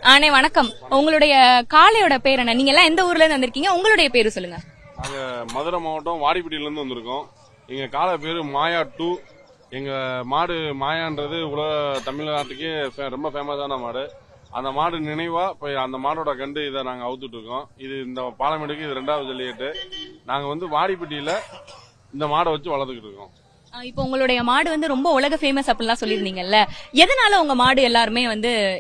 ஆனே வணக்கம். உங்களுடைய காளையோட பேர் என்ன? நீங்க எல்லாம் எந்த ஊர்ல இருந்து வந்திருக்கீங்க? உங்களுடைய பேரு சொல்லுங்க. நாங்க மதுரை மாவட்டம் வாடிப்பட்டியில இருந்து வந்திருக்கோம். எங்க காளை பேரு மாயா 2. எங்க மாடு மாயான்றது தமிழ்நாட்டுக்கே ரொம்ப ஃபேமஸான மாடு. அந்த மாடு நினைவா இப்ப அந்த மாடோட கண்டு இதை நாங்க அவுத்துட்டு இருக்கோம். இது இந்த பாலமேடுக்கு இது 2வது ஜல்லிக்கட்டு. நாங்க வாடிப்பட்டியில இந்த மாடை வச்சு வளர்த்துக்கிட்டு இருக்கோம். இப்போ உங்களுடைய மாடு ரொம்ப உலக ஃபேமஸ் அப்படிலாம் சொல்லிருந்தீங்கல்ல, எதனால உங்க மாடு எல்லாருமே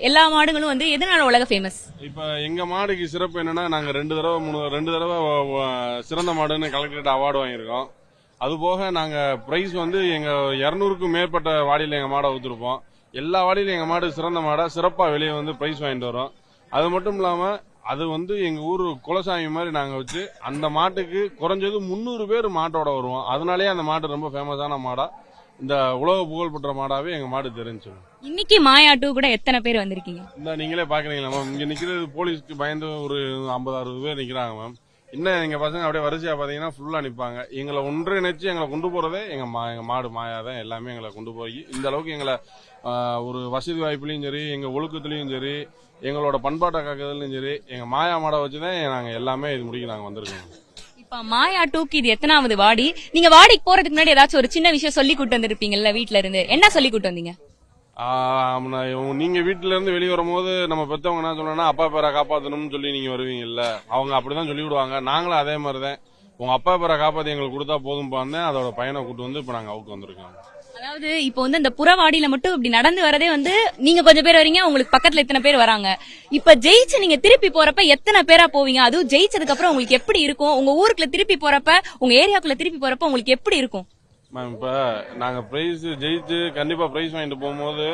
எல்லா மாடுகளும் எதனால உலக ஃபேமஸ்? இப்ப எங்க மாடுக்கு சிறப்பு என்னன்னா, நாங்க 2 தடவை சிறந்த மாடுன்னு கலெக்டரேட் அவார்டு வாங்கியிருக்கோம். அது போக நாங்க பிரைஸ் எங்க 200க்கும் மேற்பட்ட வாடியில எங்க மாடை ஊத்திருப்போம். எல்லா வாடியிலும் எங்க மாடு சிறந்த மாடா சிறப்பா வெளியே பிரைஸ் வாங்கிட்டு வரோம். அது மட்டும் இல்லாம அது எங்க ஊரு குலசாமி மாதிரி நாங்க வச்சு அந்த மாட்டுக்கு குறைஞ்சது 300 பேர் மாட்டோட வருவோம். அதனாலேயே அந்த மாடு ரொம்ப ஃபேமஸான மாடா, இந்த உலக புகழ்பெற்ற மாடாவே எங்க மாடு தெரிஞ்சு. இன்னைக்கு மாயா 2 கூட எத்தனை பேர் வந்திருக்கீங்க? இந்த நீங்களே பாக்குறீங்களா மேம், இங்க நிக்கிறது போலீஸ்க்கு பயந்து ஒரு 50-60 பேர் நிக்கிறாங்க மேம். இன்னும் எங்க பசங்க அப்படியே வரிசையா பாத்தீங்கன்னா ஃபுல்லா நிப்பாங்க. எங்களை ஒன்றிணைச்சு எங்களை கொண்டு போறதே எங்க மாடு மாயாதான். எல்லாமே எங்களை கொண்டு போய் இந்த அளவுக்கு எங்களை ஒரு வசதி வாய்ப்புலயும் சரி, எங்க ஒழுக்கத்திலயும் சரி, எங்களோட பண்பாட்டை காக்கிறதுலயும் சரி, எங்க மாயா மாடை வச்சுதான் நாங்க எல்லாமே இது முடிக்க நாங்க வந்திருக்கோம். இப்ப மாயா 2க்கு இது எத்தனாவது வாடி? நீங்க வாடிக்கு போறதுக்கு முன்னாடி ஏதாச்சும் ஒரு சின்ன விஷயம் சொல்லி கூட்டு வந்திருப்பீங்கல்ல வீட்டுல இருந்து, என்ன சொல்லி கூட்டு வந்தீங்க? நீங்க வீட்டுல இருந்து வெளியே வரும்போது நம்ம பெத்தவங்க என்ன சொல்லணும்னா, அப்பா பேரை காப்பாத்தணும்னு சொல்லி நீங்க வருவீங்கல்ல, அவங்க அப்படிதான் சொல்லி விடுவாங்க. நாங்களும் அதே மாதிரிதான், உங்க அப்பா பேரை காப்பாத்தி எங்களுக்கு கொடுத்தா போதும் பாந்தேன். அதோட பையனை கூட்டு இப்ப நாங்க அவுட் வந்திருக்கோம். அதாவது இப்போ இந்த புறவாடியில மட்டும் இப்படி நடந்து வரதே நீங்க கொஞ்சம் பேர் வரீங்க, உங்களுக்கு பக்கத்துல இத்தனை பேர் வராங்க. இப்ப ஜெயிச்சு நீங்க திருப்பி போறப்ப எத்தனை பேரா போவீங்க? அதுவும் ஜெயிச்சதுக்கு அப்புறம் உங்களுக்கு எப்படி இருக்கும்? உங்க ஊருக்குள்ள திருப்பி போறப்ப, உங்க ஏரியாக்குள்ள திருப்பி போறப்ப உங்களுக்கு எப்படி இருக்கும்? மேம், இப்ப நாங்க பிரைஸ் ஜெயிச்சு கண்டிப்பா பிரைஸ் வாங்கிட்டு போகும்போது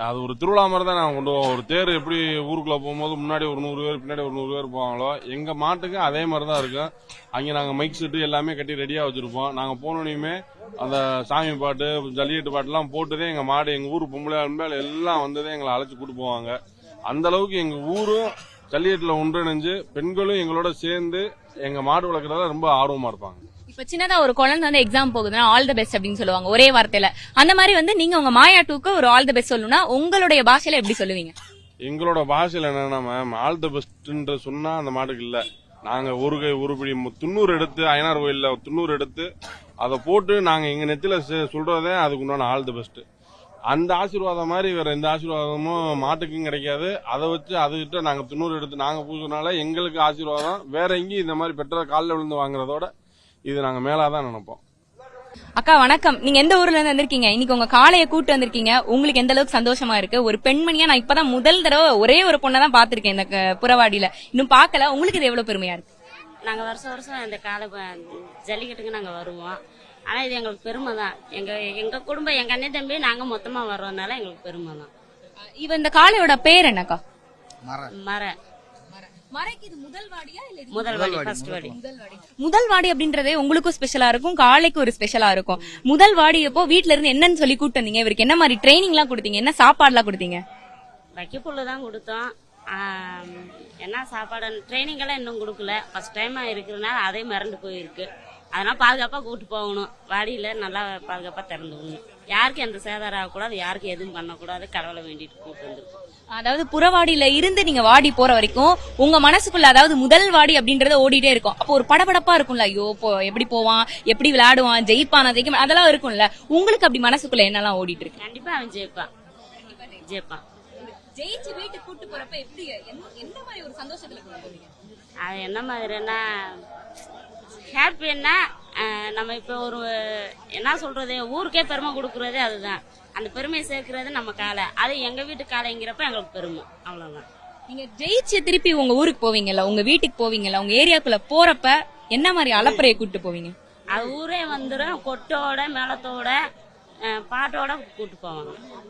அது ஒரு திருவிழா மாதிரி தான் நாங்க கொண்டு போவோம். ஒரு தேர் எப்படி ஊருக்குள்ள போகும்போது முன்னாடி ஒரு 100 பேர் பின்னாடி ஒரு 100 பேர் போவாங்களோ, எங்க மாட்டுக்கு அதே மாதிரிதான் இருக்கும். அங்க நாங்க மைக் செட்டு எல்லாமே கட்டி ரெடியா வச்சிருப்போம். நாங்க போனோனையுமே அந்த சாமி பாட்டு, ஜல்லிக்கட்டு பாட்டு எல்லாம் போட்டுதே எங்க மாடு, எங்க ஊர் பொம்பளை எல்லாம் எங்களை அழைச்சு கூட்டு போவாங்க. அந்த அளவுக்கு எங்க ஊரும் ஜல்லிக்கட்டுல ஒன்றிணைஞ்சு பெண்களும் எங்களோட சேர்ந்து எங்க மாடு வளர்க்கறதுல ரொம்ப ஆர்வமா இருப்பாங்க. இப்ப சின்னதா ஒரு குழந்தை எக்ஸாம் போகுதுன்னா ஆல் தி பெஸ்ட் அப்படின்னு சொல்லுவாங்க ஒரே வார்த்தையில. அந்த மாதிரி நீங்க உங்க மாயா 2க்கு ஒரு ஆல் தி பெஸ்ட் சொல்லணும்னா உங்களுடைய பாஷையில எப்படி சொல்லுவீங்க? எங்களோட பாஷையில என்னன்னா மேம், ஆல் தி பெஸ்ட் சொன்னா அந்த மாட்டுக்கு இல்ல, நாங்க ஒரு கை ஒரு பிடி 90 எடுத்து அய்யனார் கோயில்ல 90 எடுத்து அதை போட்டு நாங்க எங்க நெத்தில சொல்றதே அதுக்கு உண்டான ஆல் தி பெஸ்ட். அந்த ஆசீர்வாதம் மாதிரி வேற எந்த ஆசீர்வாதமும் மாட்டுக்கும் கிடைக்காது. அதை வச்சு அதுகிட்ட நாங்க 90 எடுத்து நாங்க பூசினால எங்களுக்கு ஆசீர்வாதம். வேற எங்கேயும் இந்த மாதிரி பெற்ற காலில் விழுந்து வாங்குறதோட இது நாங்க மேலாதான் நினைப்போம். அக்கா வணக்கம். நீங்க எந்த ஊர்ல இருந்து வந்திருக்கீங்க? இன்னைக்கு உங்க காளையை கூட்டு வந்திருக்கீங்க. உங்களுக்கு எந்த அளவுக்கு சந்தோஷமா இருக்கு? ஒரு பெண்மணியா நான் இப்பதான் முதல் தடவை ஒரே ஒரு பொண்ணதான் பாத்திருக்கேன் இந்த புறவாடியில, இன்னும் பாக்கல. உங்களுக்கு இது எவ்வளவு பெருமையா இருக்கு? நாங்க வருஷம் இந்த காளை ஜல்லிக்கட்டுக்கு நாங்க வருவோம். ஆனா இது எங்களுக்கு பெருமை தான். எங்க குடும்பம், எங்க அண்ணன் தம்பி நாங்க மொத்தமா வர்றதுனால எங்களுக்கு பெருமை தான். இந்த காளையோட பேர் என்னக்கா? மர முதல் வாடி அப்படின்றதே உங்களுக்கும் ஸ்பெஷலா இருக்கும், காளைக்கு ஒரு ஸ்பெஷலா இருக்கும். முதல் வாடி அப்போ வீட்டுல இருந்து என்னன்னு சொல்லி கூட்டு வந்தீங்க? இவருக்கு என்ன மாதிரி ட்ரைனிங் எல்லாம் கொடுத்தீங்க? என்ன சாப்பாடு எல்லாம் கொடுத்தீங்க? வைக்கப்புல்லு தான் கொடுத்தோம். என்ன சாப்பாடு ட்ரைனிங் எல்லாம் இன்னும் கொடுக்கல. ஃபர்ஸ்ட் டைம் இருக்கிறதுனால அதே மறந்து போயிருக்கு. அதனால பாதுகாப்பா கூட்டு போகணும். வாடியில நல்லா பாதுகாப்பா திறந்து விடணும். யாருக்கும் எந்த சேதாரம் ஆகக்கூடாது, யாருக்கும் எதுவும் பண்ணக்கூடாது. கடவுளை வேண்டிட்டு கூட்டு வந்துருக்கோம். அதாவது புறவாடியில இருந்து நீங்க வாடி போற வரைக்கும் உங்க மனசுக்குள்ள, அதாவது முதல் வாடி அப்படின்றத ஓடிட்டே இருக்கும். அப்போ ஒரு படபடப்பா இருக்கும்ல, ஐயோ எப்படி போவான், எப்படி விளையாடுவான், ஜெயிப்பான், அதெல்லாம் இருக்கும்ல. உங்களுக்கு அப்படி மனசுக்குள்ள என்னெல்லாம் ஓடிட்டு இருக்கு? கண்டிப்பா அவன் ஜெயிப்பான். ஜெயிச்சு வீட்டுக்கு கூட்டு போறப்ப எப்படி, எந்த மாதிரி ஒரு சந்தோஷத்துல போவீங்க? அது என்ன மாதிரின்னா ஹாப்பின்னா, நம்ம இப்ப ஒரு என்ன சொல்றது, ஊருக்கே பெருமை கொடுக்கறதே அதுதான். அந்த பெருமையை சேர்க்கறது நம்ம காளை. அது எங்க வீட்டு காளைங்கிறப்ப எங்களுக்கு பெருமை. அவ்வளவுதான். நீங்க ஜெயிச்சு திருப்பி உங்க ஊருக்கு போவீங்கல்ல, உங்க வீட்டுக்கு போவீங்கல்ல, உங்க ஏரியாக்குள்ள போறப்ப என்ன மாதிரி அலப்பறையை கூட்டு போவீங்க? அது ஊரே வந்துடும், கொட்டோட மேளத்தோட பாட்டோட கூட்டு போவாங்க.